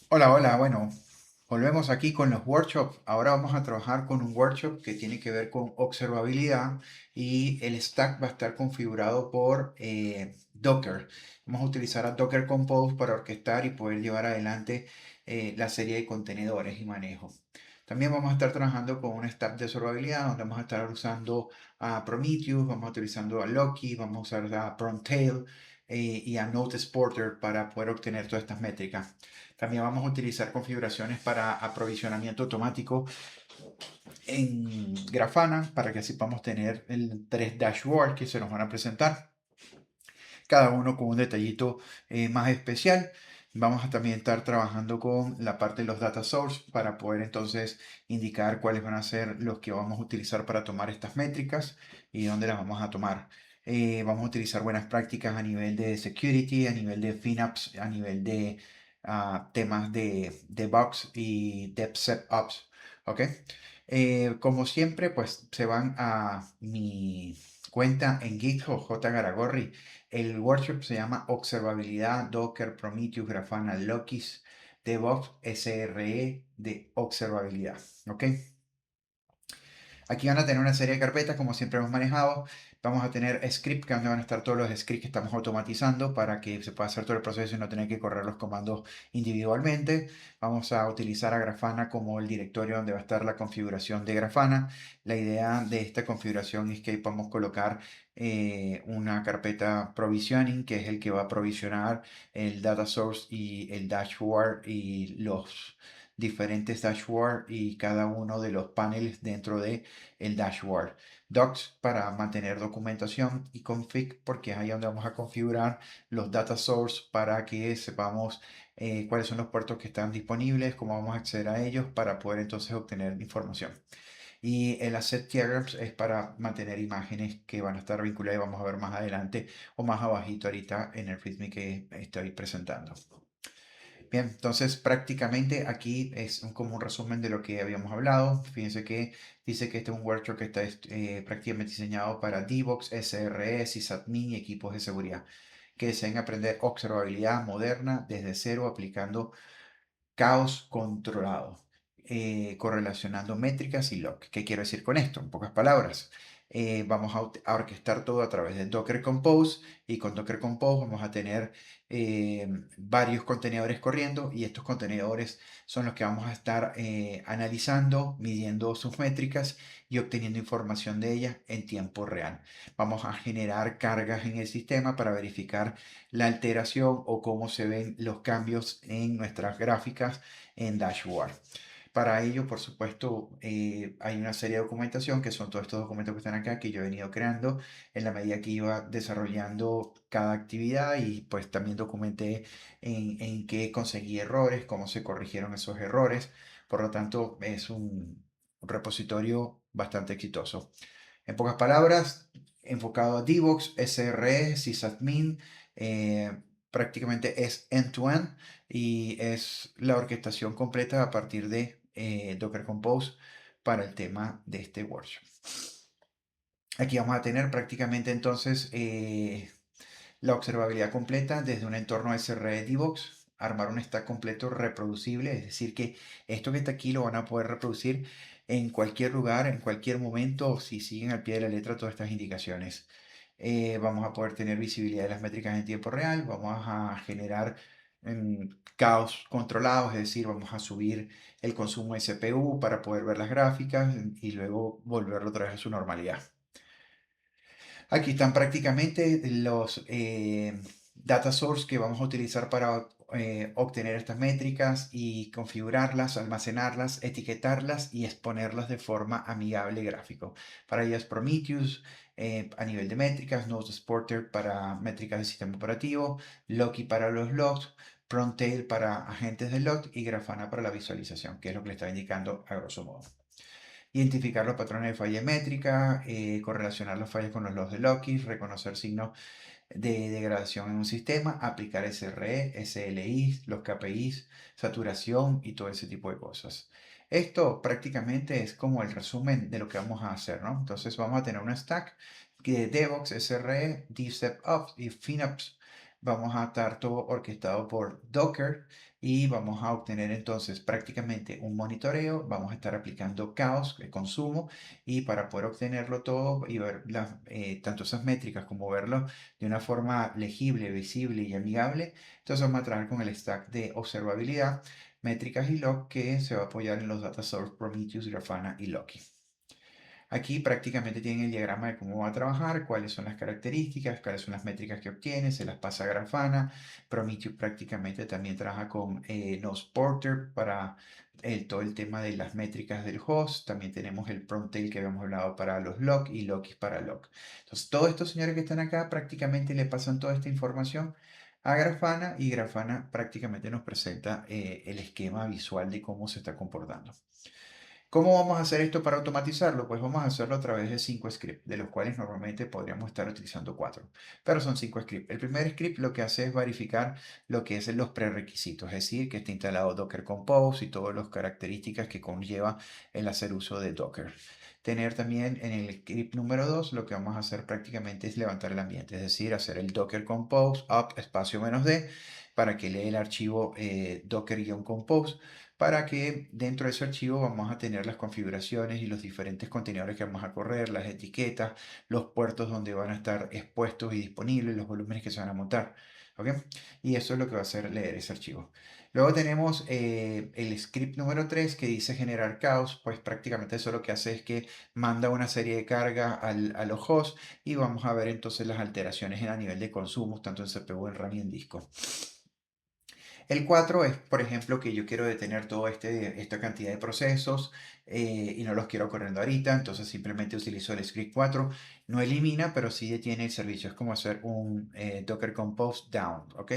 Hola, hola, bueno, volvemos aquí con los workshops. Ahora vamos a trabajar con un workshop que tiene que ver con observabilidad y el stack va a estar configurado por Docker. Vamos a utilizar a Docker Compose para orquestar y poder llevar adelante la serie de contenedores y manejo. También vamos a estar trabajando con un stack de observabilidad donde vamos a estar usando a Prometheus, vamos a utilizando a Loki, vamos a usar a Prontail y a Node Exporter para poder obtener todas estas métricas. También vamos a utilizar configuraciones para aprovisionamiento automático en Grafana para que así podamos tener el 3 dashboards que se nos van a presentar, cada uno con un detallito más especial. Vamos a también estar trabajando con la parte de los data source para poder entonces indicar cuáles van a ser los que vamos a utilizar para tomar estas métricas y dónde las vamos a tomar. Vamos a utilizar buenas prácticas a nivel de security, a nivel de FinOps, a nivel de temas de bugs y DevSecOps. ¿Ok? Como siempre, pues se van a mi cuenta en GitHub, J. Garagorri. El workshop se llama Observabilidad, Docker, Prometheus, Grafana, Lokis, DevOps, SRE de observabilidad. ¿Ok? Aquí van a tener una serie de carpetas, como siempre hemos manejado. Vamos a tener script, que donde van a estar todos los scripts que estamos automatizando para que se pueda hacer todo el proceso y no tener que correr los comandos individualmente. Vamos a utilizar a Grafana como el directorio donde va a estar la configuración de Grafana. La idea de esta configuración es que ahí podemos colocar una carpeta provisioning, que es el que va a provisionar el data source y el dashboard y los diferentes dashboard y cada uno de los paneles dentro de el dashboard. Docs para mantener documentación y config porque es ahí donde vamos a configurar los data source para que sepamos cuáles son los puertos que están disponibles, cómo vamos a acceder a ellos para poder entonces obtener información. Y el asset diagrams es para mantener imágenes que van a estar vinculadas y vamos a ver más adelante o más abajito ahorita en el README que estoy presentando. Bien, entonces prácticamente aquí es como un resumen de lo que habíamos hablado. Fíjense que dice que este es un workshop que está prácticamente diseñado para DevOps, SRE, sysadmin y equipos de seguridad que deseen aprender observabilidad moderna desde cero aplicando caos controlado, correlacionando métricas y log. ¿Qué quiero decir con esto? En pocas palabras, vamos a orquestar todo a través de Docker Compose y con Docker Compose vamos a tener eh, varios contenedores corriendo y estos contenedores son los que vamos a estar analizando, midiendo sus métricas y obteniendo información de ellas en tiempo real. Vamos a generar cargas en el sistema para verificar la alteración o cómo se ven los cambios en nuestras gráficas en dashboard. Para ello, por supuesto, hay una serie de documentación que son todos estos documentos que están acá que yo he venido creando en la medida que iba desarrollando cada actividad y pues también documenté en qué conseguí errores, cómo se corrigieron esos errores. Por lo tanto, es un repositorio bastante exitoso. En pocas palabras, enfocado a DevOps, SRE, sysadmin, prácticamente es end-to-end y es la orquestación completa a partir de Docker Compose para el tema de este workshop. Aquí vamos a tener prácticamente entonces la observabilidad completa desde un entorno SRE DevOps, armar un stack completo reproducible, es decir, que esto que está aquí lo van a poder reproducir en cualquier lugar, en cualquier momento, si siguen al pie de la letra todas estas indicaciones. Vamos a poder tener visibilidad de las métricas en tiempo real, vamos a generar caos controlados, es decir, vamos a subir el consumo de CPU para poder ver las gráficas y luego volverlo otra vez a su normalidad. Aquí están prácticamente los data source que vamos a utilizar para obtener estas métricas y configurarlas, almacenarlas, etiquetarlas y exponerlas de forma amigable gráfico. Para ellas Prometheus a nivel de métricas, Node Exporter para métricas del sistema operativo, Loki para los logs, Prontail para agentes de log y Grafana para la visualización, que es lo que le está indicando a grosso modo. Identificar los patrones de falla métrica, correlacionar las fallas con los logs de Loki, reconocer signos de degradación en un sistema, aplicar SRE, SLI, los KPIs, saturación y todo ese tipo de cosas. Esto prácticamente es como el resumen de lo que vamos a hacer, ¿no? Entonces vamos a tener una stack de DevOps, SRE, DevSecOps y FinOps vamos a estar todo orquestado por Docker y vamos a obtener entonces prácticamente un monitoreo, vamos a estar aplicando caos, consumo, y para poder obtenerlo todo y ver tanto esas métricas como verlo de una forma legible, visible y amigable, entonces vamos a trabajar con el stack de observabilidad, métricas y log que se va a apoyar en los data source Prometheus, Grafana y Loki. Aquí prácticamente tienen el diagrama de cómo va a trabajar, cuáles son las características, cuáles son las métricas que obtiene, se las pasa a Grafana. Prometheus prácticamente también trabaja con Nose Porter para todo el tema de las métricas del host. También tenemos el Promtail que habíamos hablado para los log y Loki para log. Entonces, todos estos señores que están acá prácticamente le pasan toda esta información a Grafana y Grafana prácticamente nos presenta el esquema visual de cómo se está comportando. ¿Cómo vamos a hacer esto para automatizarlo? Pues vamos a hacerlo a través de 5 scripts, de los cuales normalmente podríamos estar utilizando 4, pero son 5 scripts. El primer script lo que hace es verificar lo que es los prerequisitos, es decir, que esté instalado Docker Compose y todas las características que conlleva el hacer uso de Docker. Tener también en el script número 2, lo que vamos a hacer prácticamente es levantar el ambiente, es decir, hacer el Docker Compose up espacio "-d", para que lea el archivo docker-compose, para que dentro de ese archivo vamos a tener las configuraciones y los diferentes contenedores que vamos a correr, las etiquetas, los puertos donde van a estar expuestos y disponibles, los volúmenes que se van a montar. ¿Ok? Y eso es lo que va a hacer leer ese archivo. Luego tenemos el script número 3 que dice generar caos, pues prácticamente eso lo que hace es que manda una serie de carga a los hosts y vamos a ver entonces las alteraciones a nivel de consumos, tanto en CPU, en RAM y en disco. El 4 es, por ejemplo, que yo quiero detener toda esta cantidad de procesos y no los quiero corriendo ahorita, entonces simplemente utilizo el script 4. No elimina, pero sí detiene el servicio. Es como hacer un Docker Compose down, ¿ok?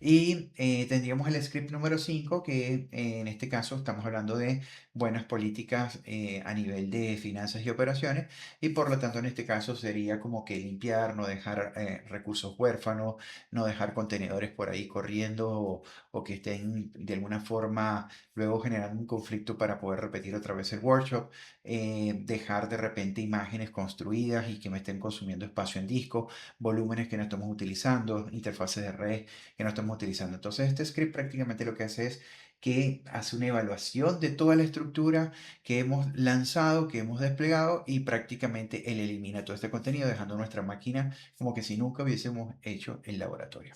Y tendríamos el script número 5, que en este caso estamos hablando de buenas políticas a nivel de finanzas y operaciones, y por lo tanto en este caso sería como que limpiar, no dejar recursos huérfanos, no dejar contenedores por ahí corriendo o que estén de alguna forma luego generando un conflicto para poder repetir otra vez el workshop, dejar de repente imágenes construidas y que me estén consumiendo espacio en disco, volúmenes que no estamos utilizando, interfaces de red que no estamos utilizando. Entonces este script prácticamente lo que hace es que hace una evaluación de toda la estructura que hemos lanzado, que hemos desplegado, y prácticamente él elimina todo este contenido dejando nuestra máquina como que si nunca hubiésemos hecho el laboratorio.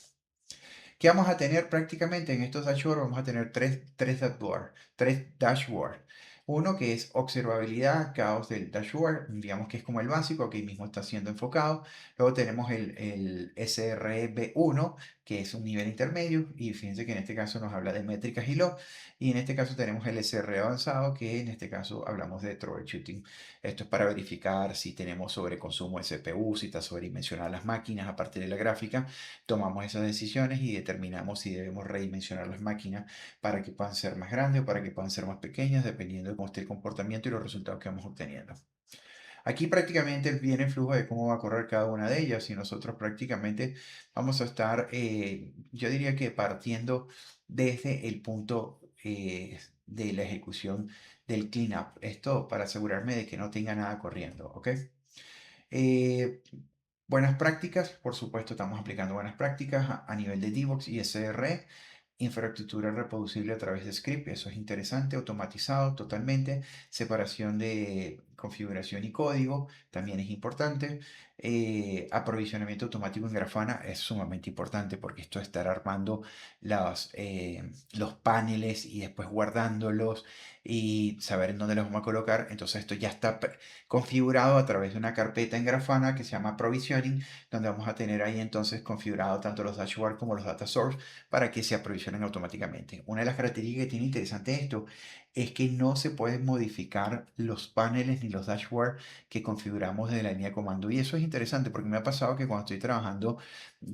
¿Qué vamos a tener prácticamente en estos dashboards? Vamos a tener tres dashboards. Uno que es observabilidad, caos del dashboard, digamos que es como el básico, aquí mismo está siendo enfocado. Luego tenemos el SRB1, que es un nivel intermedio, y fíjense que en este caso nos habla de métricas y log. Y en este caso tenemos el SR avanzado, que en este caso hablamos de troubleshooting. Esto es para verificar si tenemos sobreconsumo de CPU, si está sobredimensionada las máquinas a partir de la gráfica. Tomamos esas decisiones y determinamos si debemos redimensionar las máquinas para que puedan ser más grandes o para que puedan ser más pequeñas, dependiendo de cómo esté el comportamiento y los resultados que vamos obteniendo. Aquí prácticamente viene el flujo de cómo va a correr cada una de ellas y nosotros prácticamente vamos a estar, yo diría que partiendo desde el punto de la ejecución del cleanup. Esto para asegurarme de que no tenga nada corriendo, ¿ok? Eh, Buenas prácticas, por supuesto, estamos aplicando buenas prácticas a nivel de DevOps y SRE, infraestructura reproducible a través de script, eso es interesante, automatizado totalmente, separación de configuración y código, también es importante, aprovisionamiento automático en Grafana es sumamente importante porque esto de estar armando los paneles y después guardándolos y saber en dónde los vamos a colocar, entonces esto ya está configurado a través de una carpeta en Grafana que se llama Provisioning, donde vamos a tener ahí entonces configurado tanto los dashboards como los data source para que se aprovisionen automáticamente. Una de las características que tiene interesante esto es que no se pueden modificar los paneles ni los dashboards que configuramos desde la línea de comando. Y eso es interesante porque me ha pasado que cuando estoy trabajando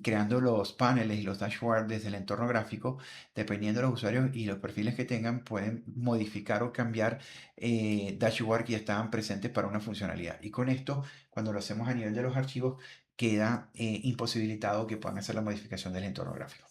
creando los paneles y los dashboards desde el entorno gráfico, dependiendo de los usuarios y los perfiles que tengan, pueden modificar o cambiar dashboard que ya estaban presentes para una funcionalidad. Y con esto, cuando lo hacemos a nivel de los archivos, queda imposibilitado que puedan hacer la modificación del entorno gráfico.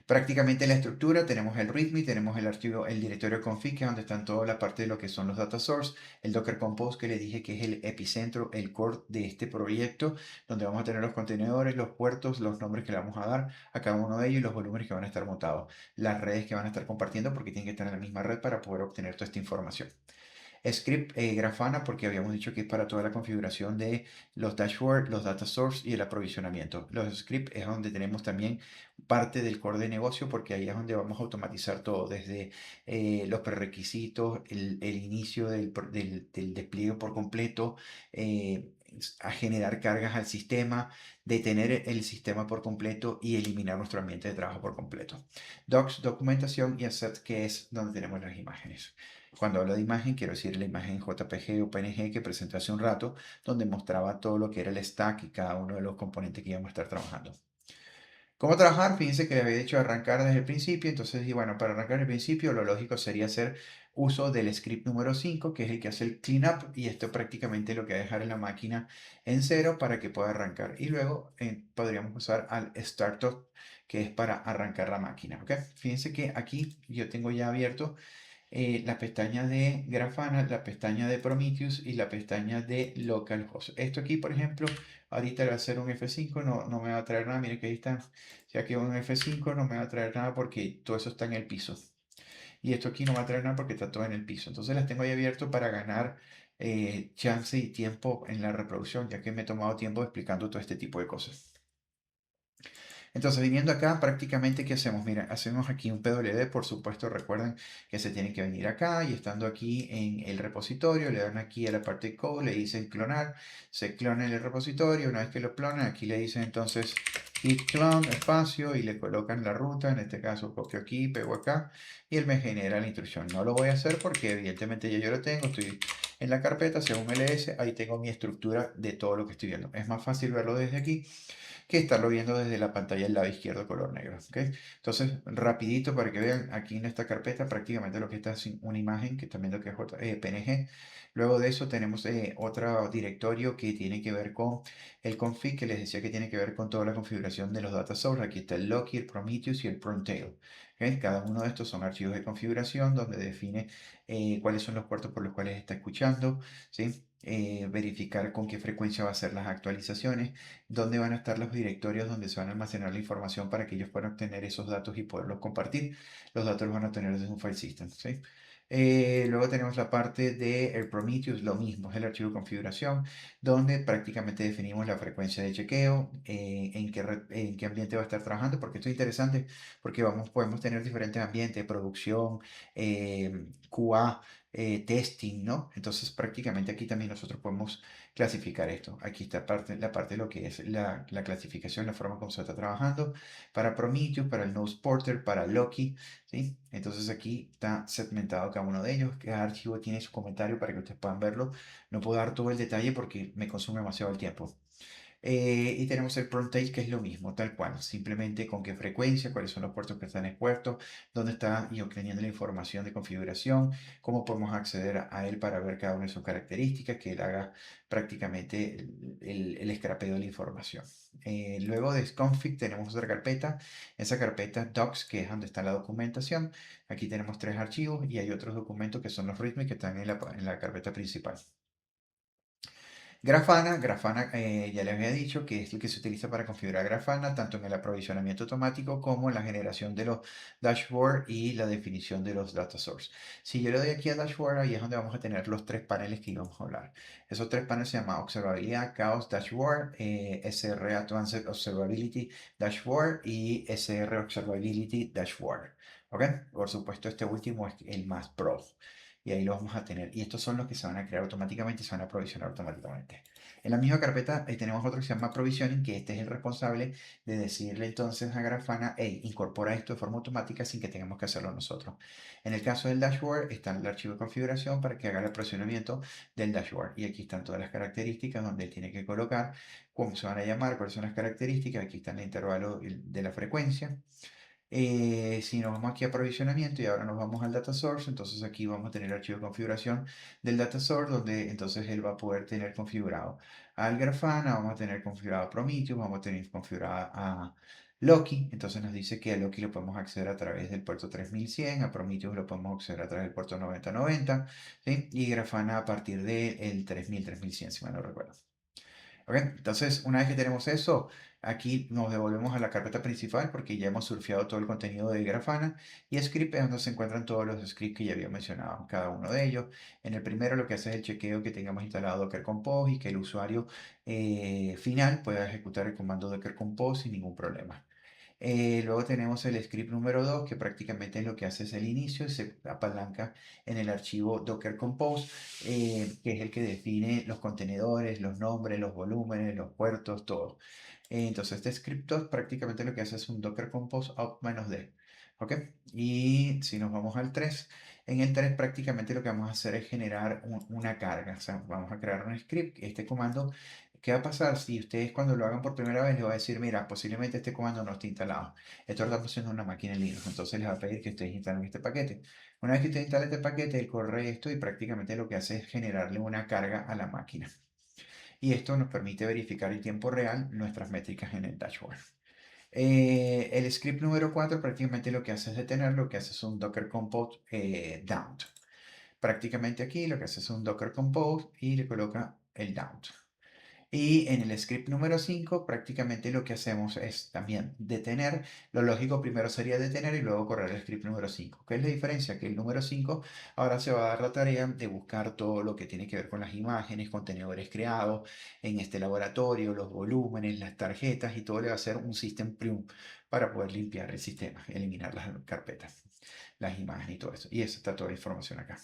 Prácticamente la estructura, tenemos el README, tenemos el archivo, el directorio config, que es donde están toda la parte de lo que son los data source, el Docker Compose, que le dije que es el epicentro, el core de este proyecto, donde vamos a tener los contenedores, los puertos, los nombres que le vamos a dar a cada uno de ellos y los volúmenes que van a estar montados, las redes que van a estar compartiendo, porque tienen que estar en la misma red para poder obtener toda esta información. Script Grafana porque habíamos dicho que es para toda la configuración de los dashboards, los data source y el aprovisionamiento. Los scripts es donde tenemos también parte del core de negocio porque ahí es donde vamos a automatizar todo, desde los prerequisitos, el inicio del despliegue por completo, a generar cargas al sistema, detener el sistema por completo y eliminar nuestro ambiente de trabajo por completo. Docs, documentación y asset, que es donde tenemos las imágenes. Cuando hablo de imagen, quiero decir la imagen JPG o PNG que presenté hace un rato, donde mostraba todo lo que era el stack y cada uno de los componentes que íbamos a estar trabajando. ¿Cómo trabajar? Fíjense que le había dicho arrancar desde el principio, entonces, y bueno, para arrancar desde el principio, lo lógico sería hacer uso del script número 5, que es el que hace el cleanup, y esto prácticamente lo que va a dejar en la máquina en cero para que pueda arrancar. Y luego podríamos usar al startup, que es para arrancar la máquina, ¿ok? Fíjense que aquí yo tengo ya abierto la pestaña de Grafana, la pestaña de Prometheus y la pestaña de Localhost. Esto aquí, por ejemplo, ahorita al hacer un F5 no me va a traer nada. Miren que ahí está. Ya que un F5 no me va a traer nada porque todo eso está en el piso. Y esto aquí no va a traer nada porque está todo en el piso. Entonces las tengo ahí abierto para ganar chance y tiempo en la reproducción, ya que me he tomado tiempo explicando todo este tipo de cosas. Entonces, viniendo acá, prácticamente, ¿qué hacemos? Mira, hacemos aquí un PWD, por supuesto, recuerden que se tienen que venir acá y estando aquí en el repositorio, le dan aquí a la parte de code, le dicen clonar, se clona el repositorio, una vez que lo clonan, aquí le dicen entonces git clone, espacio, y le colocan la ruta, en este caso copio aquí, pego acá, y él me genera la instrucción. No lo voy a hacer porque evidentemente ya yo lo tengo, estoy en la carpeta, según ls, ahí tengo mi estructura de todo lo que estoy viendo. Es más fácil verlo desde aquí que estarlo viendo desde la pantalla del lado izquierdo color negro. ¿Ok? Entonces, rapidito para que vean, aquí en esta carpeta prácticamente lo que está es una imagen que están viendo que es PNG. Luego de eso tenemos otro directorio que tiene que ver con el config, que les decía que tiene que ver con toda la configuración de los data source. Aquí está el Loki, el Prometheus y el Prontail. ¿Ok? Cada uno de estos son archivos de configuración donde define cuáles son los puertos por los cuales está escuchando, ¿sí? Verificar con qué frecuencia va a ser las actualizaciones, dónde van a estar los directorios donde se van a almacenar la información para que ellos puedan obtener esos datos y poderlos compartir. Los datos los van a tener desde un file system, ¿sí? Luego tenemos la parte de el Prometheus, lo mismo, es el archivo de configuración, donde prácticamente definimos la frecuencia de chequeo, en qué ambiente va a estar trabajando, porque esto es interesante, porque podemos tener diferentes ambientes, producción, QA, testing, ¿no? Entonces prácticamente aquí también nosotros podemos clasificar esto. Aquí está la parte de lo que es la clasificación, la forma como se está trabajando para Prometheus, para el Node Porter, para Loki, ¿sí? Entonces aquí está segmentado cada uno de ellos. Cada archivo tiene su comentario para que ustedes puedan verlo. No puedo dar todo el detalle porque me consume demasiado el tiempo. Y tenemos el Prontail, que es lo mismo, tal cual, simplemente con qué frecuencia, cuáles son los puertos que están expuestos, dónde está y obteniendo la información de configuración, cómo podemos acceder a él para ver cada una de sus características, que él haga prácticamente el escrapeo de la información. Luego de config tenemos otra carpeta, esa carpeta docs, que es donde está la documentación. Aquí tenemos tres archivos y hay otros documentos que son los README que están en la carpeta principal. Grafana, ya les había dicho que es el que se utiliza para configurar Grafana, tanto en el aprovisionamiento automático como en la generación de los dashboards y la definición de los data source. Si yo le doy aquí a dashboard, ahí es donde vamos a tener los tres paneles que íbamos a hablar. Esos tres paneles se llaman observabilidad, chaos, dashboard, SR Advanced Observability Dashboard y SR Observability Dashboard. ¿Ok? Por supuesto, este último es el más pro y ahí lo vamos a tener. Y estos son los que se van a crear automáticamente y se van a provisionar automáticamente. En la misma carpeta tenemos otro que se llama Provisioning, que este es el responsable de decirle entonces a Grafana, hey, incorpora esto de forma automática sin que tengamos que hacerlo nosotros. En el caso del dashboard está el archivo de configuración para que haga el procesamiento del dashboard. Y aquí están todas las características donde él tiene que colocar cómo se van a llamar, cuáles son las características. Aquí está el intervalo de la frecuencia. Si nos vamos aquí a aprovisionamiento y ahora nos vamos al data source, entonces aquí vamos a tener el archivo de configuración del data source donde entonces él va a poder tener configurado al Grafana, vamos a tener configurado a Prometheus, vamos a tener configurada Loki, entonces nos dice que a Loki lo podemos acceder a través del puerto 3100, a Prometheus lo podemos acceder a través del puerto 9090, ¿sí? Y Grafana a partir del 3100, si mal no recuerdo. ¿Ok? Entonces, una vez que tenemos eso, aquí nos devolvemos a la carpeta principal porque ya hemos surfeado todo el contenido de Grafana y script es donde se encuentran todos los scripts que ya había mencionado, cada uno de ellos. En el primero lo que hace es el chequeo que tengamos instalado Docker Compose y que el usuario final pueda ejecutar el comando Docker Compose sin ningún problema. Luego tenemos el script número 2, que prácticamente lo que hace es el inicio y se apalanca en el archivo Docker Compose, que es el que define los contenedores, los nombres, los volúmenes, los puertos, todo. Entonces, este script 2 prácticamente lo que hace es un Docker Compose up-d. ¿Ok? Y si nos vamos al 3, en el 3 prácticamente lo que vamos a hacer es generar una carga. O sea, vamos a crear un script. Este comando, ¿qué va a pasar si ustedes cuando lo hagan por primera vez les va a decir, mira, posiblemente este comando no esté instalado? Esto lo estamos haciendo en una máquina en Linux, entonces les va a pedir que ustedes instalen este paquete. Una vez que ustedes instalen este paquete, él corre esto y prácticamente lo que hace es generarle una carga a la máquina. Y esto nos permite verificar en tiempo real nuestras métricas en el dashboard. El script número 4 prácticamente lo que hace es detener, lo que hace es un Docker Compose down. Prácticamente aquí lo que hace es un Docker Compose y le coloca el down. Y en el script número 5 prácticamente lo que hacemos es también detener. Lo lógico primero sería detener y luego correr el script número 5. ¿Qué es la diferencia? Que el número 5 ahora se va a dar la tarea de buscar todo lo que tiene que ver con las imágenes, contenedores creados en este laboratorio, los volúmenes, las tarjetas y todo le va a hacer un system prune para poder limpiar el sistema, eliminar las carpetas, las imágenes y todo eso. Y eso está toda la información acá.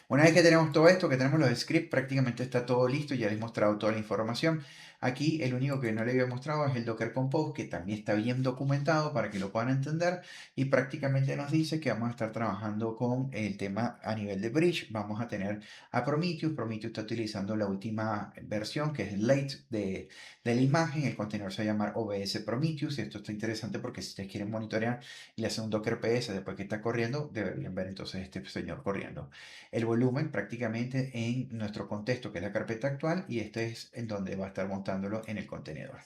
Una vez que tenemos todo esto, que tenemos los scripts, prácticamente está todo listo, ya les he mostrado toda la información. Aquí el único que no le había mostrado es el Docker Compose, que también está bien documentado para que lo puedan entender y prácticamente nos dice que vamos a estar trabajando con el tema a nivel de bridge. Vamos a tener a Prometheus. Prometheus está utilizando la última versión, que es late de la imagen. El contenedor se va a llamar OBS Prometheus y esto está interesante porque si ustedes quieren monitorear y le hacen un Docker PS después que está corriendo, deberían ver entonces este señor corriendo el volumen prácticamente en nuestro contexto, que es la carpeta actual, y este es en donde va a estar montándolo en el contenedor.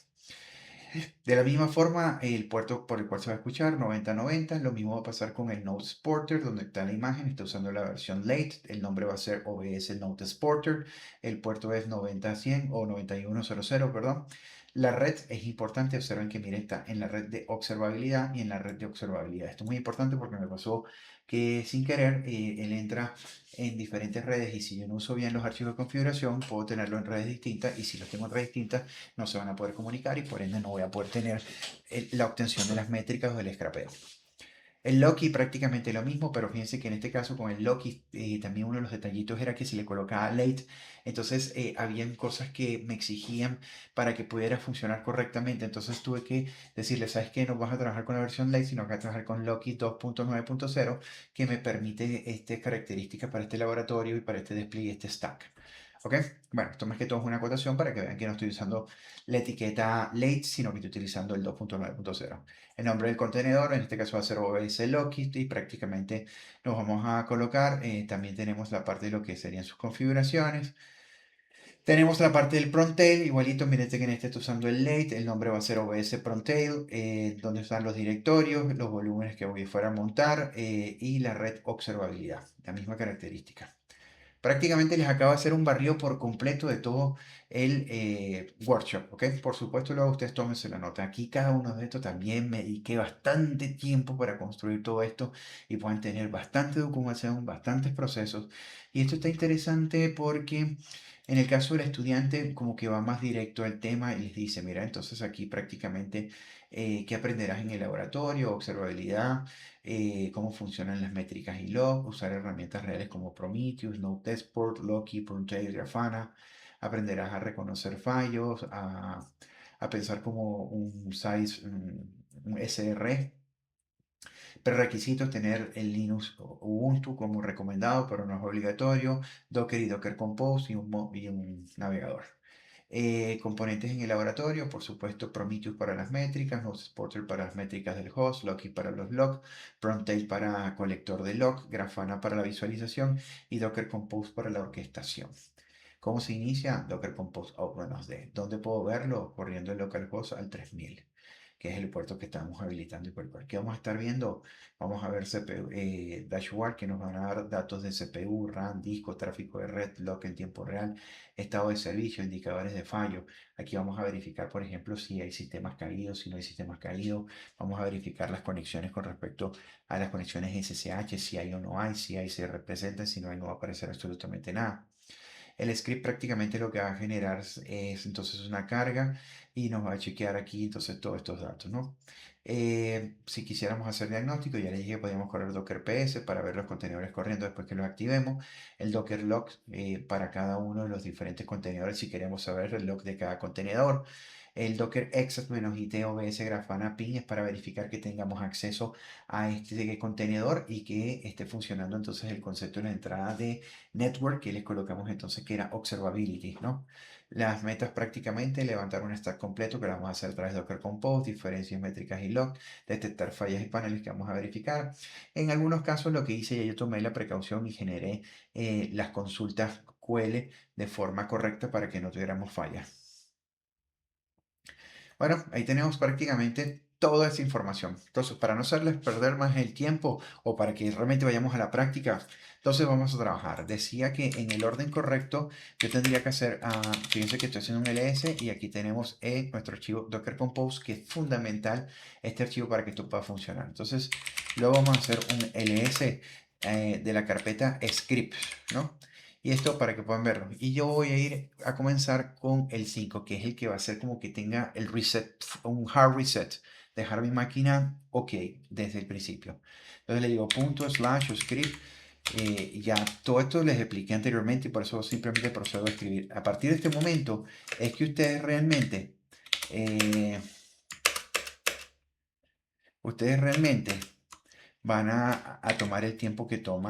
De la misma forma, el puerto por el cual se va a escuchar, 9090, lo mismo va a pasar con el Node Exporter, donde está la imagen, está usando la versión late, el nombre va a ser OBS Node Exporter, el puerto es 9010 o 9100, perdón. La red es importante, observen que mire, está en la red de observabilidad y en la red de observabilidad. Esto es muy importante porque me pasó que sin querer él entra en diferentes redes y si yo no uso bien los archivos de configuración, puedo tenerlo en redes distintas y si los tengo en redes distintas, no se van a poder comunicar y por ende no voy a poder tener la obtención de las métricas o del scrapeo. El Loki prácticamente lo mismo, pero fíjense que en este caso con el Loki también uno de los detallitos era que si le colocaba late, entonces habían cosas que me exigían para que pudiera funcionar correctamente. Entonces tuve que decirle, ¿sabes qué? No vas a trabajar con la versión late, sino que vas a trabajar con Loki 2.9.0, que me permite esta característica para este laboratorio y para este despliegue, este stack. ¿Ok? Bueno, esto más que todo es una acotación para que vean que no estoy usando la etiqueta late, sino que estoy utilizando el 2.9.0. El nombre del contenedor, en este caso va a ser OBS Loki y prácticamente nos vamos a colocar. También tenemos la parte de lo que serían sus configuraciones. Tenemos la parte del Prontail, igualito, miren que en este estoy usando el late, el nombre va a ser OBS Prontail, donde están los directorios, los volúmenes que voy fuera a montar y la red observabilidad, la misma característica. Prácticamente les acabo de hacer un barrido por completo de todo el workshop, ¿ok? Por supuesto, luego ustedes tómense la nota. Aquí cada uno de estos también me dediqué bastante tiempo para construir todo esto y pueden tener bastante documentación, bastantes procesos. Y esto está interesante porque en el caso del estudiante como que va más directo al tema y les dice, mira, entonces aquí prácticamente, ¿qué aprenderás en el laboratorio? Observabilidad, cómo funcionan las métricas y log, usar herramientas reales como Prometheus, Node-Export, Loki, Prontail, Grafana. Aprenderás a reconocer fallos, a pensar como un size, un SR. Prerequisitos, tener el Linux o Ubuntu como recomendado, pero no es obligatorio. Docker y Docker Compose y un navegador. Componentes en el laboratorio, por supuesto, Prometheus para las métricas, Node Exporter para las métricas del host, Loki para los logs, Prontail para colector de log, Grafana para la visualización y Docker Compose para la orquestación. ¿Cómo se inicia? Docker Compose OpenOSD. ¿Dónde puedo verlo? Corriendo el localhost al 3000. que es el puerto que estamos habilitando y por el cual. ¿Qué vamos a estar viendo? Vamos a ver CPU, dashboard que nos van a dar datos de CPU, RAM, disco, tráfico de red, lock en tiempo real, estado de servicio, indicadores de fallo. Aquí vamos a verificar, por ejemplo, si hay sistemas caídos, si no hay sistemas caídos. Vamos a verificar las conexiones con respecto a las conexiones SSH, si hay o no hay, si hay se representa, si no hay no va a aparecer absolutamente nada. El script prácticamente lo que va a generar es entonces una carga y nos va a chequear aquí entonces todos estos datos, ¿no? Si quisiéramos hacer diagnóstico, ya le dije que podíamos correr Docker PS para ver los contenedores corriendo después que los activemos, el Docker log para cada uno de los diferentes contenedores si queremos saber el log de cada contenedor. El Docker exec-it grafana ping es para verificar que tengamos acceso a este contenedor y que esté funcionando entonces el concepto de la entrada de network que les colocamos entonces que era observability, ¿no? Las metas prácticamente levantar un stack completo que lo vamos a hacer a través de Docker Compose, diferencias métricas y log, detectar fallas y paneles que vamos a verificar. En algunos casos lo que hice, ya yo tomé la precaución y generé las consultas QL de forma correcta para que no tuviéramos fallas. Bueno, ahí tenemos prácticamente toda esa información. Entonces, para no hacerles perder más el tiempo o para que realmente vayamos a la práctica, entonces vamos a trabajar. Decía que en el orden correcto yo tendría que hacer, fíjense que estoy haciendo un ls y aquí tenemos nuestro archivo Docker Compose, que es fundamental este archivo para que esto pueda funcionar. Entonces, luego vamos a hacer un ls de la carpeta scripts, ¿no? Y esto para que puedan verlo. Y yo voy a ir a comenzar con el 5 que es el que va a hacer como que tenga el reset, un hard reset. Dejar mi máquina ok desde el principio. Entonces le digo punto slash o script. Ya todo esto les expliqué anteriormente y por eso simplemente procedo a escribir. A partir de este momento es que eh, ustedes realmente van a tomar el tiempo que toma.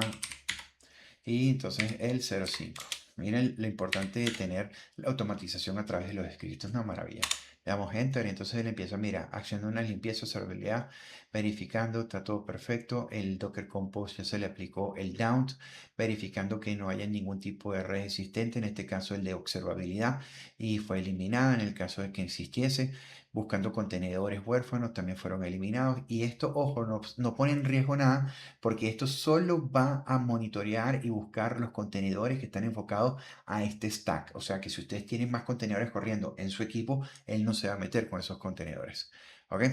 Y entonces el 0.5. Miren lo importante de tener la automatización a través de los scripts. Es una maravilla. Le damos Enter y entonces él empieza, mira, accionando una limpieza, observabilidad, verificando, está todo perfecto. El Docker Compose ya se le aplicó el down, verificando que no haya ningún tipo de red existente, en este caso el de observabilidad, y fue eliminada en el caso de que existiese. Buscando contenedores huérfanos también fueron eliminados. Y esto, ojo, no pone en riesgo nada porque esto solo va a monitorear y buscar los contenedores que están enfocados a este stack. O sea que si ustedes tienen más contenedores corriendo en su equipo, él no se va a meter con esos contenedores. ¿Ok?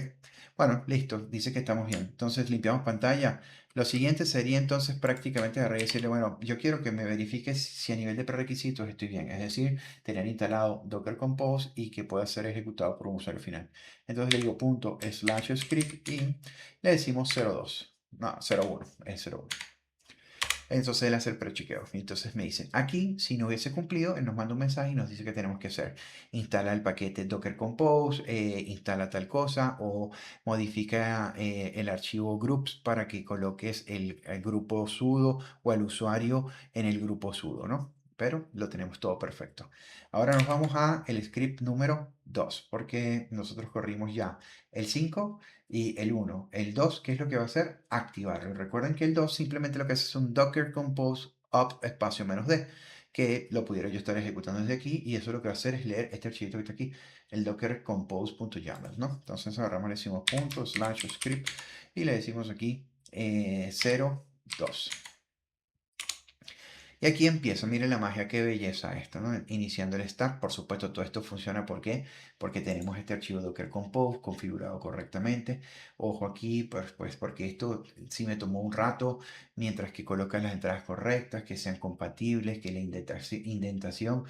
Bueno, listo. Dice que estamos bien. Entonces limpiamos pantalla. Lo siguiente sería entonces prácticamente agarrar y decirle, bueno, yo quiero que me verifiques si a nivel de prerequisitos estoy bien. Es decir, tener instalado Docker Compose y que pueda ser ejecutado por un usuario final. Entonces le digo punto slash script y le decimos 02. No, 01, es 01. Entonces él hace el prechequeo. Y entonces me dice, aquí, si no hubiese cumplido, él nos manda un mensaje y nos dice que tenemos que hacer. Instala el paquete Docker Compose, instala tal cosa o modifica el archivo groups para que coloques el grupo sudo o al usuario en el grupo sudo, ¿no? Pero lo tenemos todo perfecto. Ahora nos vamos a el script número 2, porque nosotros corrimos ya el 5 y el 1. El 2, ¿qué es lo que va a hacer? Activarlo. Recuerden que el 2 simplemente lo que hace es un Docker Compose up espacio menos D, que lo pudiera yo estar ejecutando desde aquí y eso lo que va a hacer es leer este archivo que está aquí, el docker compose.yaml, ¿no? Entonces agarramos, le decimos punto slash script y le decimos aquí 02. Y aquí empieza, miren la magia, qué belleza esto, ¿no? Iniciando el stack, por supuesto, todo esto funciona, ¿por qué? Porque tenemos este archivo Docker Compose configurado correctamente. Ojo aquí, pues porque esto sí me tomó un rato, mientras que colocan las entradas correctas, que sean compatibles, que la indentación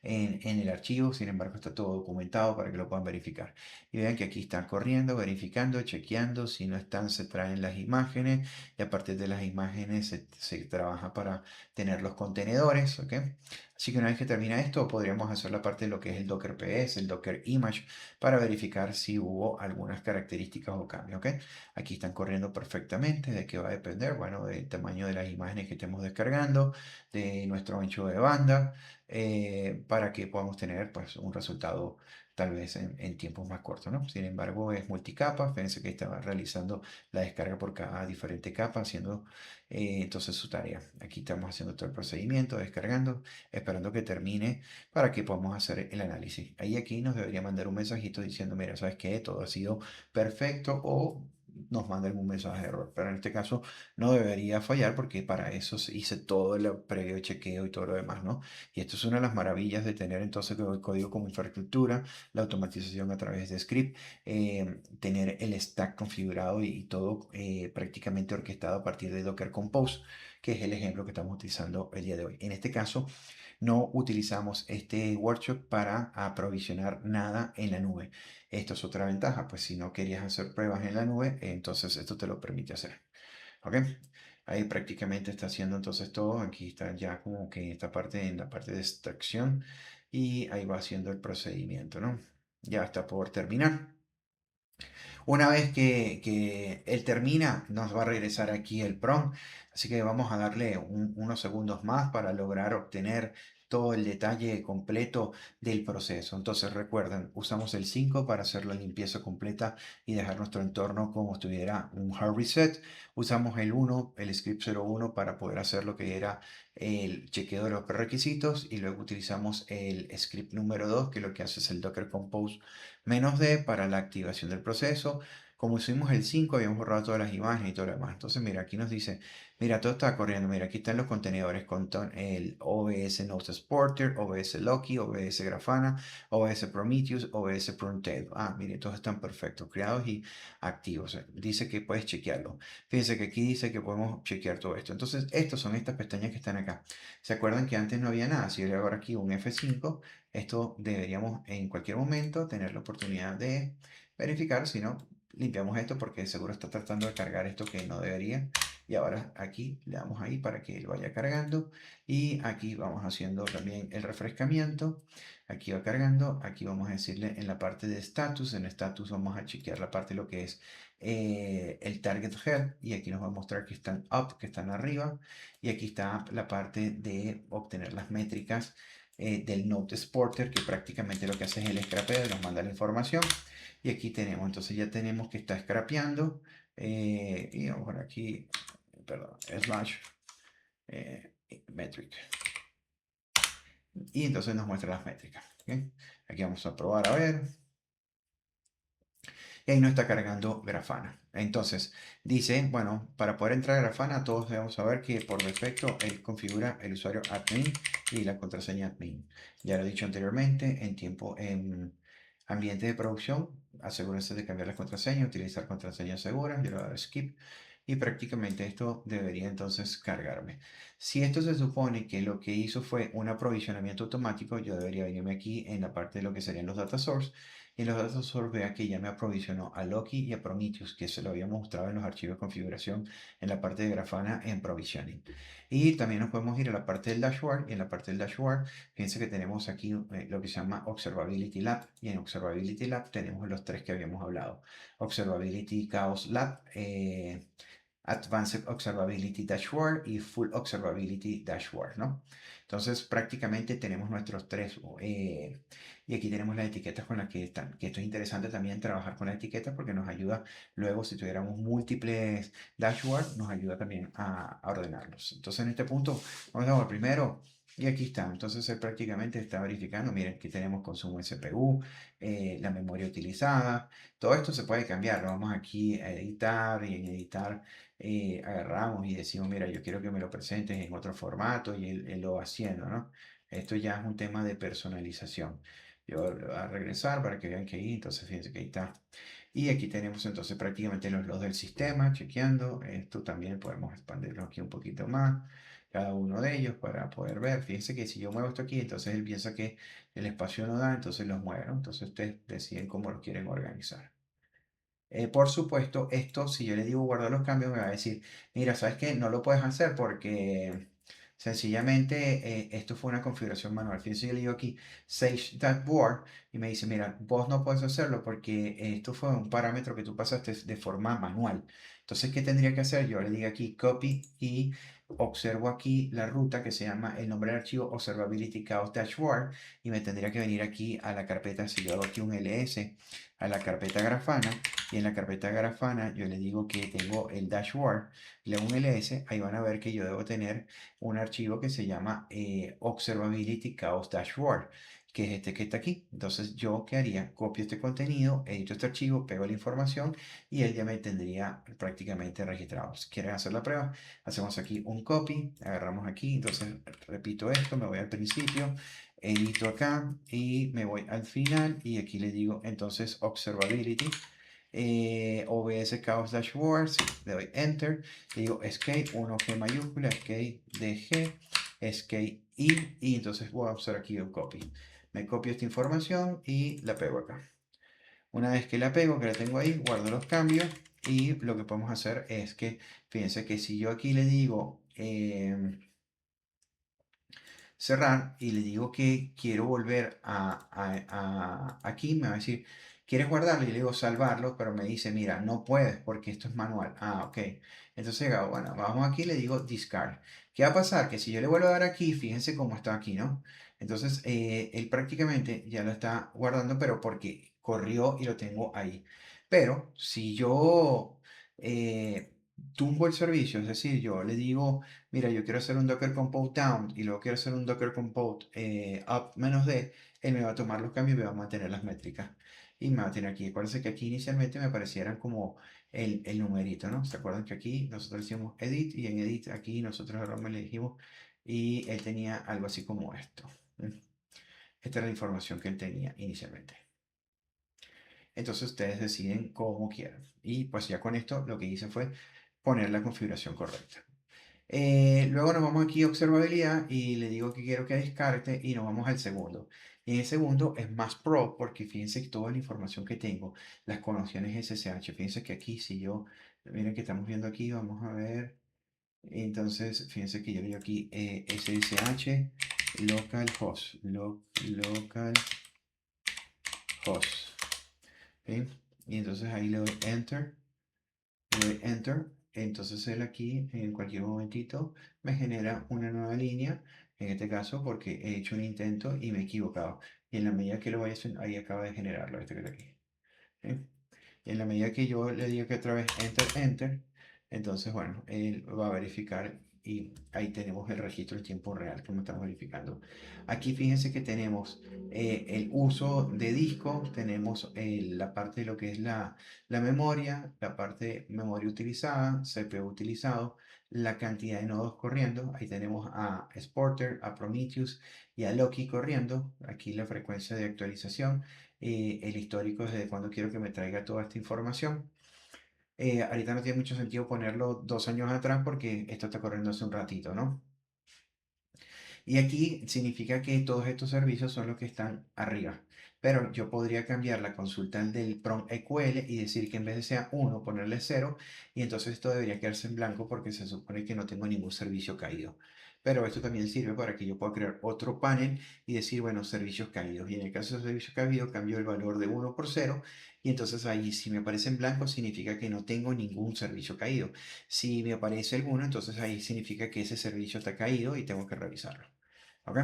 en el archivo, sin embargo, está todo documentado para que lo puedan verificar. Y vean que aquí están corriendo, verificando, chequeando, si no están, se traen las imágenes y a partir de las imágenes se trabaja para tener los contenedores, ¿ok? Así que una vez que termina esto, podríamos hacer la parte de lo que es el Docker PS, el Docker Image, para verificar si hubo algunas características o cambios, ¿ok? Aquí están corriendo perfectamente. ¿De qué va a depender? Bueno, del tamaño de las imágenes que estemos descargando, de nuestro ancho de banda, para que podamos tener pues un resultado tal vez en tiempos más cortos, ¿no? Sin embargo, es multicapa. Fíjense que estaba realizando la descarga por cada diferente capa, haciendo entonces su tarea. Aquí estamos haciendo todo el procedimiento, descargando, esperando que termine para que podamos hacer el análisis. Ahí aquí nos debería mandar un mensajito diciendo, mira, ¿sabes qué? Todo ha sido perfecto o nos manda algún mensaje de error. Pero en este caso no debería fallar porque para eso hice todo el previo chequeo y todo lo demás, ¿no? Y esto es una de las maravillas de tener entonces el código como infraestructura, la automatización a través de script, tener el stack configurado y todo prácticamente orquestado a partir de Docker Compose, que es el ejemplo que estamos utilizando el día de hoy. En este caso, no utilizamos este workshop para aprovisionar nada en la nube. Esto es otra ventaja, pues si no querías hacer pruebas en la nube, entonces esto te lo permite hacer. ¿Ok? Ahí prácticamente está haciendo entonces todo. Aquí está ya como que esta parte en la parte de extracción y ahí va haciendo el procedimiento, ¿no? Ya está por terminar. Una vez que él termina, nos va a regresar aquí el prompt, así que vamos a darle unos segundos más para lograr obtener todo el detalle completo del proceso. Entonces recuerden, usamos el 5 para hacer la limpieza completa y dejar nuestro entorno como estuviera un hard reset. Usamos el 1, el script 01 para poder hacer lo que era el chequeo de los prerequisitos y luego utilizamos el script número 2 que lo que hace es el Docker Compose -D para la activación del proceso. Como hicimos el 5 habíamos borrado todas las imágenes y todo lo demás. Entonces, mira, aquí nos dice, mira, todo está corriendo. Mira, aquí están los contenedores con el OBS Node Exporter, OBS Loki, OBS Grafana, OBS Prometheus, OBS Prompted. Ah, mire, todos están perfectos, creados y activos. Dice que puedes chequearlo. Fíjense que aquí dice que podemos chequear todo esto. Entonces, estos son estas pestañas que están acá. ¿Se acuerdan que antes no había nada? Si yo le hago ahora aquí un F5, esto deberíamos en cualquier momento tener la oportunidad de verificar, si no, limpiamos esto porque seguro está tratando de cargar esto que no debería. Y ahora aquí le damos ahí para que él vaya cargando. Y aquí vamos haciendo también el refrescamiento. Aquí va cargando. Aquí vamos a decirle en la parte de status. En status vamos a chequear la parte de lo que es el target head. Y aquí nos va a mostrar que están up, que están arriba. Y aquí está la parte de obtener las métricas del Node Exporter, que prácticamente lo que hace es el scrapeo y nos manda la información. Y aquí tenemos, entonces ya tenemos que está scrapeando. Y vamos por aquí, perdón, slash metric. Y entonces nos muestra las métricas. ¿Okay? Aquí vamos a probar a ver. Y ahí no está cargando Grafana. Entonces, dice, bueno, para poder entrar a Grafana, todos debemos saber que por defecto él configura el usuario admin y la contraseña admin. Ya lo he dicho anteriormente, en ambiente de producción, asegúrense de cambiar las contraseñas, utilizar contraseñas seguras. Yo le voy a dar skip. Y prácticamente esto debería entonces cargarme. Si esto se supone que lo que hizo fue un aprovisionamiento automático, yo debería venirme aquí en la parte de lo que serían los data source y en los datos source vea que ya me aprovisionó a Loki y a Prometheus, que se lo había mostrado en los archivos de configuración en la parte de Grafana en Provisioning. Y también nos podemos ir a la parte del dashboard. Y en la parte del dashboard, fíjense que tenemos aquí lo que se llama Observability Lab. Y en Observability Lab tenemos los tres que habíamos hablado. Observability Chaos Lab. Advanced Observability Dashboard y Full Observability Dashboard, ¿no? Entonces prácticamente tenemos nuestros tres y aquí tenemos las etiquetas con las que están, que esto es interesante también trabajar con las etiquetas porque nos ayuda luego si tuviéramos múltiples dashboards, nos ayuda también a ordenarlos. Entonces en este punto vamos a ver primero y aquí está, entonces él prácticamente está verificando, miren, aquí tenemos consumo de CPU, la memoria utilizada, todo esto se puede cambiar, lo vamos aquí a editar y en editar agarramos y decimos, mira, yo quiero que me lo presentes en otro formato y él lo va haciendo, ¿no? Esto ya es un tema de personalización. Yo le voy a regresar para que vean que ahí, entonces fíjense que ahí está. Y aquí tenemos entonces prácticamente los logs del sistema, chequeando. Esto también podemos expandirlo aquí un poquito más, cada uno de ellos para poder ver. Fíjense que si yo muevo esto aquí, entonces él piensa que el espacio no da, entonces los mueve, ¿no? Entonces ustedes deciden cómo lo quieren organizar. Por supuesto, esto, si yo le digo guardar los cambios, me va a decir, mira, ¿sabes qué? No lo puedes hacer porque sencillamente esto fue una configuración manual. Fíjense, yo le digo aquí, Sage Dashboard, y me dice, mira, vos no puedes hacerlo porque esto fue un parámetro que tú pasaste de forma manual. Entonces, ¿qué tendría que hacer? Yo le digo aquí, copy y observo aquí la ruta que se llama el nombre del archivo Observability Chaos Dashboard y me tendría que venir aquí a la carpeta, si yo hago aquí un ls, a la carpeta Grafana y en la carpeta Grafana yo le digo que tengo el dashboard, le hago un ls, ahí van a ver que yo debo tener un archivo que se llama Observability Chaos Dashboard, que es este que está aquí. Entonces, ¿yo qué haría? Copio este contenido, edito este archivo, pego la información y él ya me tendría prácticamente registrado. Si quieren hacer la prueba, hacemos aquí un copy, agarramos aquí, entonces repito esto, me voy al principio, edito acá y me voy al final y aquí le digo entonces Observability. OBS Chaos Dashboards, le doy Enter, le digo Escape, 1G mayúscula, Escape DG, Escape I, y entonces voy a usar aquí un copy. Me copio esta información y la pego acá. Una vez que la pego, que la tengo ahí, guardo los cambios y lo que podemos hacer es que, fíjense que si yo aquí le digo cerrar y le digo que quiero volver aquí, me va a decir, ¿quieres guardarlo? Y le digo salvarlo, pero me dice, mira, no puedes porque esto es manual. Ah, ok. Entonces, bueno, vamos aquí, le digo discard. ¿Qué va a pasar? Que si yo le vuelvo a dar aquí, fíjense cómo está aquí, ¿no? Entonces, él prácticamente ya lo está guardando, pero porque corrió y lo tengo ahí. Pero si yo tumbo el servicio, es decir, yo le digo mira, yo quiero hacer un Docker Compose down y luego quiero hacer un Docker Compose up -d, él me va a tomar los cambios y me va a mantener las métricas. Y me va a tener aquí. Acuérdense que aquí inicialmente me aparecieran como el numerito, ¿no? ¿Se acuerdan que aquí nosotros hicimos edit y en edit aquí nosotros agarramos y le dijimos y él tenía algo así como esto. Esta era la información que él tenía inicialmente. Entonces ustedes deciden cómo quieran. Y pues ya con esto lo que hice fue poner la configuración correcta. Luego nos vamos aquí a observabilidad y le digo que quiero que descarte y nos vamos al segundo. Y en el segundo es más pro porque fíjense que toda la información que tengo, las conexiones SSH, fíjense que aquí si yo, miren que estamos viendo aquí, vamos a ver, entonces fíjense que yo le digo aquí SSH localhost, localhost, ¿sí? Y entonces ahí le doy enter. Le doy enter, entonces él aquí en cualquier momentito me genera una nueva línea, en este caso porque he hecho un intento y me he equivocado. Y en la medida que lo vaya haciendo, ahí acaba de generarlo, este que está aquí. ¿Sí? Y en la medida que yo le diga que otra vez enter, enter, entonces bueno, él va a verificar y ahí tenemos el registro en tiempo real, como estamos verificando. Aquí fíjense que tenemos el uso de disco, tenemos la parte de lo que es la memoria, la parte de memoria utilizada, CPU utilizado, la cantidad de nodos corriendo. Ahí tenemos a Sporter, a Prometheus y a Loki corriendo. Aquí la frecuencia de actualización, el histórico desde cuando quiero que me traiga toda esta información. Ahorita no tiene mucho sentido ponerlo 2 años atrás porque esto está corriendo hace un ratito, ¿no? Y aquí significa que todos estos servicios son los que están arriba. Pero yo podría cambiar la consulta del prompt EQL y decir que en vez de sea 1, ponerle 0. Y entonces esto debería quedarse en blanco porque se supone que no tengo ningún servicio caído. Pero esto también sirve para que yo pueda crear otro panel y decir, bueno, servicios caídos. Y en el caso de servicios caídos, cambio el valor de 1 por 0. Y entonces ahí si me aparece en blanco significa que no tengo ningún servicio caído. Si me aparece alguno, entonces ahí significa que ese servicio está caído y tengo que revisarlo. ¿Ok?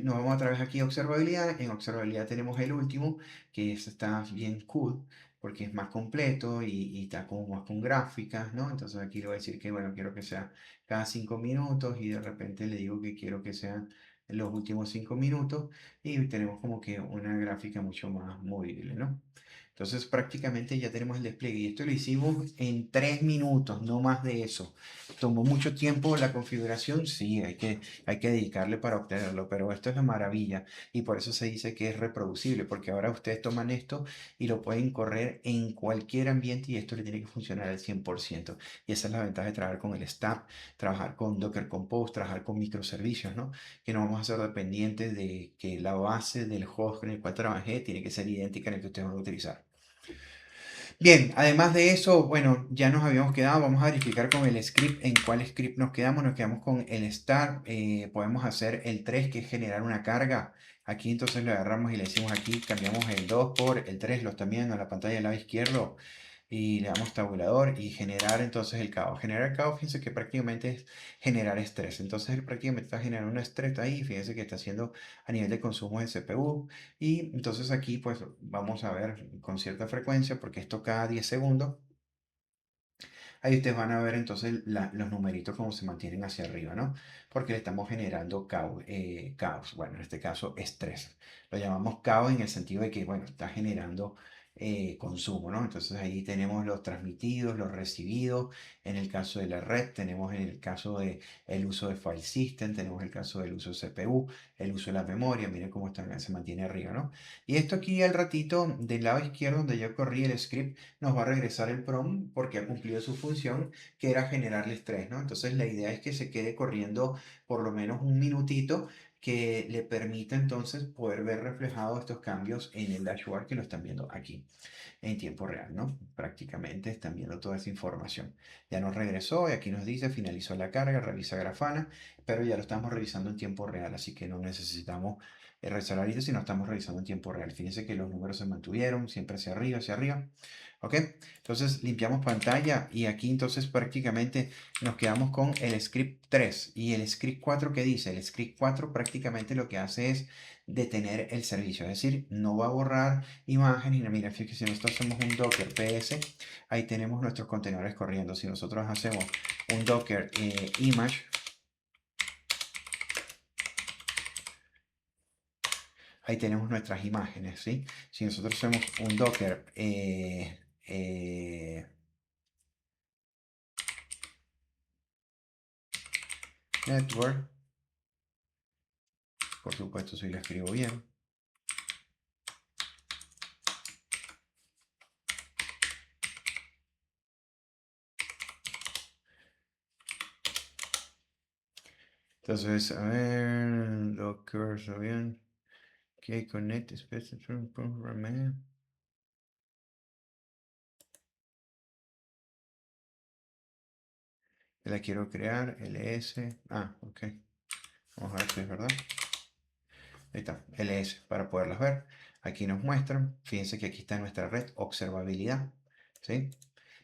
Nos vamos otra vez aquí a observabilidad. En observabilidad tenemos el último, que está bien cool, porque es más completo y está como más con gráficas, ¿no? Entonces aquí le voy a decir que, bueno, quiero que sea cada 5 minutos y de repente le digo que quiero que sean los últimos 5 minutos y tenemos como que una gráfica mucho más movible, ¿no? Entonces prácticamente ya tenemos el despliegue y esto lo hicimos en 3 minutos, no más de eso. ¿Tomó mucho tiempo la configuración? Sí, hay que dedicarle para obtenerlo, pero esto es la maravilla y por eso se dice que es reproducible, porque ahora ustedes toman esto y lo pueden correr en cualquier ambiente y esto le tiene que funcionar al 100%. Y esa es la ventaja de trabajar con el stack, trabajar con Docker Compose, trabajar con microservicios, ¿no? Que no vamos a ser dependientes de que la base del host en el cual trabajé tiene que ser idéntica en el que ustedes van a utilizar. Bien, además de eso, bueno, ya nos habíamos quedado, vamos a verificar con el script en cuál script nos quedamos con el start, podemos hacer el 3 que es generar una carga, aquí entonces lo agarramos y le decimos aquí, cambiamos el 2 por el 3, lo están viendo en la pantalla del lado izquierdo, y le damos tabulador y generar entonces el caos. Generar el caos, fíjense que prácticamente es generar estrés. Entonces él prácticamente está generando un estrés ahí, fíjense que está haciendo a nivel de consumo de CPU. Y entonces aquí pues vamos a ver con cierta frecuencia, porque esto cada 10 segundos. Ahí ustedes van a ver entonces los numeritos como se mantienen hacia arriba, ¿no? Porque le estamos generando caos, bueno, en este caso estrés. Lo llamamos caos en el sentido de que, bueno, está generando consumo, ¿no? Entonces ahí tenemos los transmitidos, los recibidos. En el caso de la red, tenemos en el caso de el uso de file system, tenemos el caso del uso de CPU, el uso de la memoria, miren cómo se mantiene arriba, ¿no? Y esto aquí al ratito, del lado izquierdo donde yo corrí el script, nos va a regresar el prom porque ha cumplido su función, que era generarle estrés, ¿no? Entonces la idea es que se quede corriendo por lo menos un minutito que le permita entonces poder ver reflejados estos cambios en el dashboard que lo están viendo aquí en tiempo real, ¿no? Prácticamente están viendo toda esa información. Ya nos regresó y aquí nos dice finalizó la carga, revisa Grafana, pero ya lo estamos revisando en tiempo real, así que no necesitamos revisar ahorita, sino estamos revisando en tiempo real. Fíjense que los números se mantuvieron siempre hacia arriba, hacia arriba. ¿Ok? Entonces limpiamos pantalla y aquí entonces prácticamente nos quedamos con el script 3 y el script 4 ¿qué dice? El script 4 prácticamente lo que hace es detener el servicio, es decir, no va a borrar imágenes. Mira, fíjense, si nosotros hacemos un docker ps, ahí tenemos nuestros contenedores corriendo. Si nosotros hacemos un docker image, ahí tenemos nuestras imágenes, ¿sí? Si nosotros hacemos un docker network, por supuesto si lo escribo bien, entonces, a ver, docker, ¿está bien? Ok, connect, specific, la quiero crear, ls, ok, vamos a ver si es verdad. Ahí está, ls para poderlas ver. Aquí nos muestran, fíjense que aquí está nuestra red, observabilidad, ¿sí?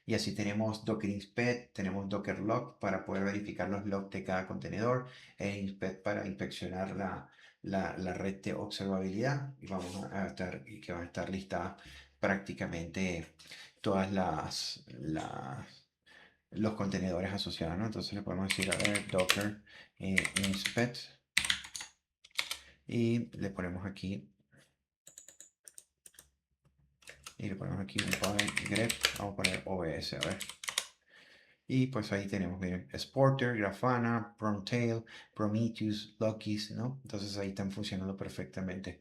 Y así tenemos Docker Inspect, tenemos Docker Log para poder verificar los logs de cada contenedor, e Inspect para inspeccionar la red de observabilidad y vamos a estar, y que van a estar listadas prácticamente todas los contenedores asociados, ¿no? Entonces le podemos decir, a ver, Docker Inspect y le ponemos aquí un file grep, vamos a poner OBS, a ver. Y pues ahí tenemos, miren, Exporter, Grafana, Promtail, Prometheus, Lokis, ¿no? Entonces ahí están funcionando perfectamente.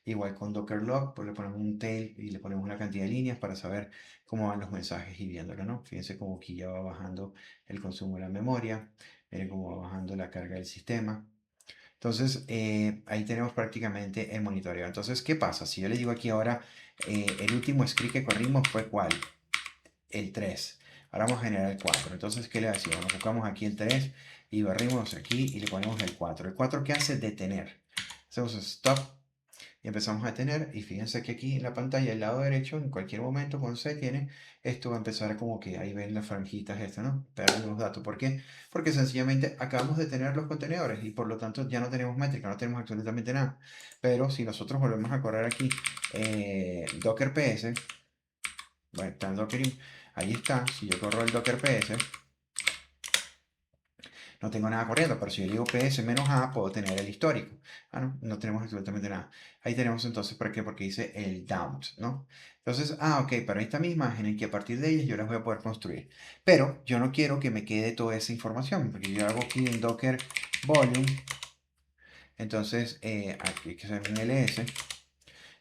Igual con Docker Log, pues le ponemos un tail y le ponemos una cantidad de líneas para saber cómo van los mensajes y viéndolo, ¿no? Fíjense cómo aquí ya va bajando el consumo de la memoria, miren cómo va bajando la carga del sistema. Entonces, ahí tenemos prácticamente el monitoreo. Entonces, ¿qué pasa? Si yo le digo aquí ahora, el último script que corrimos fue ¿cuál? El 3. Ahora vamos a generar el 4. Entonces, ¿qué le decimos? Nos buscamos aquí el 3 y barrimos aquí y le ponemos el 4. ¿El 4 qué hace? Detener. Hacemos stop y empezamos a detener. Y fíjense que aquí en la pantalla, del lado derecho, en cualquier momento, cuando se detiene, esto va a empezar como que ahí ven las franjitas esto, ¿no? Perdemos los datos. ¿Por qué? Porque sencillamente acabamos de tener los contenedores y por lo tanto ya no tenemos métrica, no tenemos absolutamente nada. Pero si nosotros volvemos a correr aquí Docker PS, bueno, está el Docker, ahí está. Si yo corro el Docker PS, no tengo nada corriendo, pero si yo digo PS menos A, puedo tener el histórico. No, no tenemos absolutamente nada. Ahí tenemos entonces, ¿por qué? Porque dice el dump, ¿no? Entonces, ok, pero esta misma imagen en que a partir de ellas yo las voy a poder construir. Pero yo no quiero que me quede toda esa información, porque yo hago aquí en Docker volume, entonces aquí hay que hacer un ls.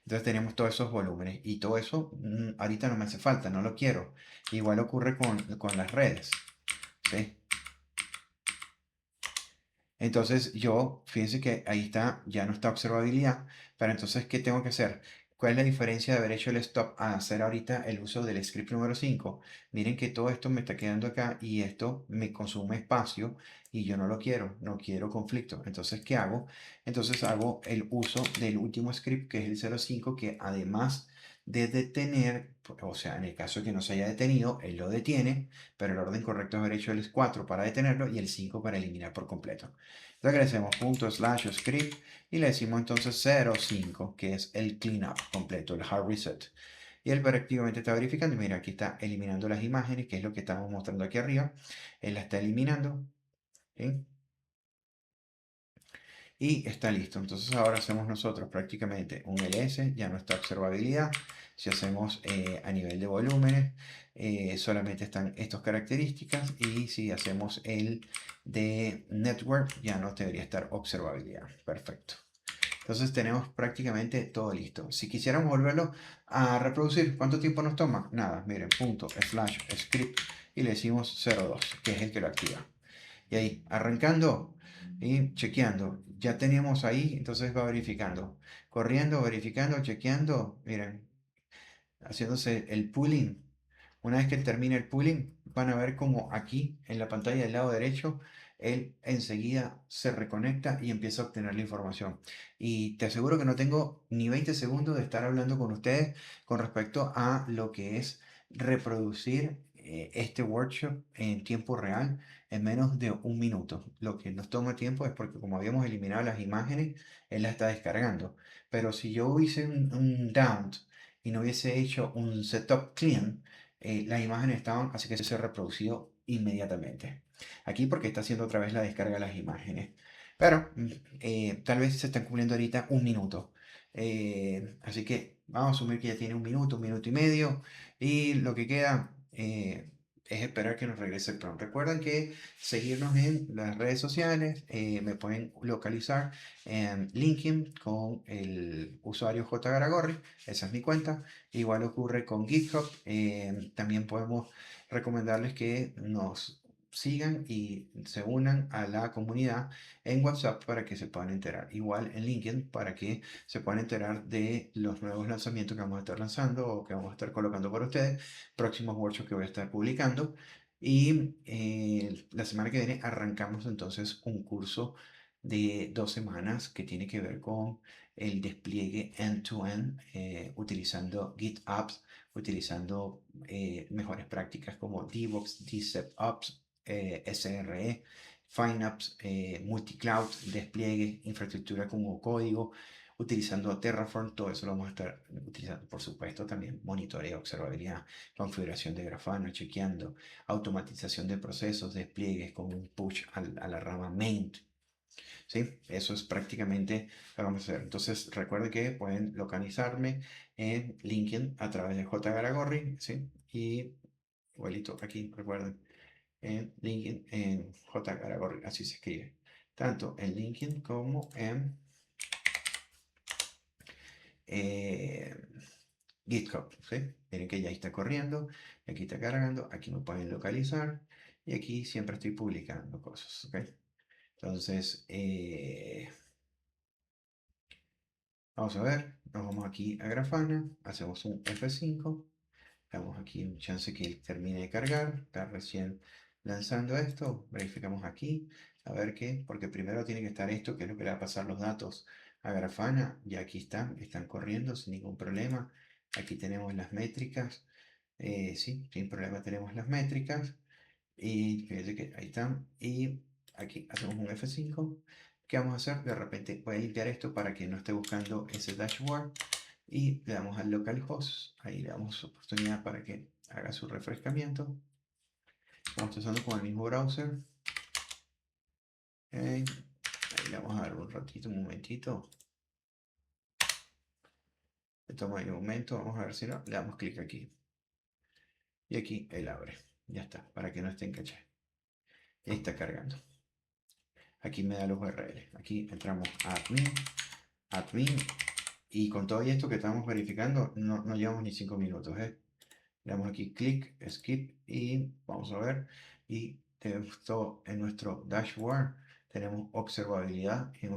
Entonces tenemos todos esos volúmenes y todo eso ahorita no me hace falta, no lo quiero. Igual ocurre con las redes, ¿sí? Entonces yo, fíjense que ahí está, ya no está observabilidad, pero entonces, ¿qué tengo que hacer? ¿Cuál es la diferencia de haber hecho el stop a hacer ahorita el uso del script número 5? Miren que todo esto me está quedando acá y esto me consume espacio y yo no lo quiero, no quiero conflicto. Entonces, ¿qué hago? Entonces hago el uso del último script que es el 05, que además de detener, o sea, en el caso de que no se haya detenido, él lo detiene, pero el orden correcto es haber hecho el 4 para detenerlo y el 5 para eliminar por completo. Entonces le decimos punto slash script y le decimos entonces 0.5, que es el cleanup completo, el hard reset. Y él prácticamente está verificando, y mira, aquí está eliminando las imágenes, que es lo que estamos mostrando aquí arriba. Él la está eliminando, ¿sí? Y está listo. Entonces ahora hacemos nosotros prácticamente un ls, ya no está observabilidad. Si hacemos a nivel de volúmenes, solamente están estas características. Y si hacemos el de network, ya no debería estar observabilidad. Perfecto. Entonces tenemos prácticamente todo listo. Si quisiéramos volverlo a reproducir, ¿cuánto tiempo nos toma? Nada, miren, punto slash script y le decimos 02, que es el que lo activa. Y ahí, arrancando y chequeando. Ya teníamos ahí, entonces va verificando. Corriendo, verificando, chequeando. Miren, haciéndose el pooling. Una vez que termine el pooling, van a ver como aquí en la pantalla del lado derecho, él enseguida se reconecta y empieza a obtener la información. Y te aseguro que no tengo ni 20 segundos de estar hablando con ustedes con respecto a lo que es reproducir este workshop en tiempo real en menos de un minuto. Lo que nos toma tiempo es porque como habíamos eliminado las imágenes, él las está descargando. Pero si yo hice un down y no hubiese hecho un setup clean, las imágenes estaban, así que se ha reproducido inmediatamente. Aquí porque está haciendo otra vez la descarga de las imágenes. Pero tal vez se están cumpliendo ahorita un minuto. Así que vamos a asumir que ya tiene un minuto y medio. Y lo que queda es esperar que nos regrese el prompt. Recuerden que seguirnos en las redes sociales. Me pueden localizar en LinkedIn con el usuario J. Garagorri. Esa es mi cuenta. Igual ocurre con GitHub. También podemos recomendarles que nos sigan y se unan a la comunidad en WhatsApp para que se puedan enterar. Igual en LinkedIn para que se puedan enterar de los nuevos lanzamientos que vamos a estar lanzando o que vamos a estar colocando para ustedes, próximos workshops que voy a estar publicando. Y la semana que viene arrancamos entonces un curso de 2 semanas que tiene que ver con el despliegue end-to-end utilizando GitOps, utilizando mejores prácticas como DevOps, DevSecOps, SRE, FineApps, multicloud, despliegue, infraestructura como código, utilizando Terraform, todo eso lo vamos a estar utilizando, por supuesto, también monitoreo, observabilidad, configuración de Grafana, chequeando, automatización de procesos, despliegues con un push a la rama main. ¿Sí? Eso es prácticamente lo que vamos a hacer. Entonces, recuerden que pueden localizarme en LinkedIn a través de J. Garagorri, ¿sí? Y igualito aquí, recuerden, en LinkedIn, en J. Garagorri, así se escribe. Tanto en LinkedIn como en eh, GitHub, ¿sí? Miren que ya está corriendo, aquí está cargando, aquí me pueden localizar y aquí siempre estoy publicando cosas, ¿ok? Entonces, vamos a ver, nos vamos aquí a Grafana, hacemos un F5, damos aquí un chance que termine de cargar, está recién lanzando esto, verificamos aquí, a ver qué, porque primero tiene que estar esto, que es lo que le va a pasar los datos a Grafana, y aquí están corriendo sin ningún problema, aquí tenemos las métricas, sí, sin problema tenemos las métricas, y fíjense que ahí están, y aquí hacemos un F5. ¿Qué vamos a hacer? De repente voy a limpiar esto para que no esté buscando ese dashboard y le damos al localhost. Ahí le damos oportunidad para que haga su refrescamiento. Estamos usando con el mismo browser. Ahí le vamos a dar un ratito, un momentito. Le tomo ahí un momento. Vamos a ver si no. Le damos clic aquí. Y aquí él abre. Ya está, para que no esté en caché. Ahí está cargando. Aquí me da los URL. Aquí entramos a admin. Y con todo esto que estamos verificando, no llevamos ni 5 minutos, ¿eh? Le damos aquí clic, skip y vamos a ver. Y tenemos todo en nuestro dashboard. Tenemos observabilidad en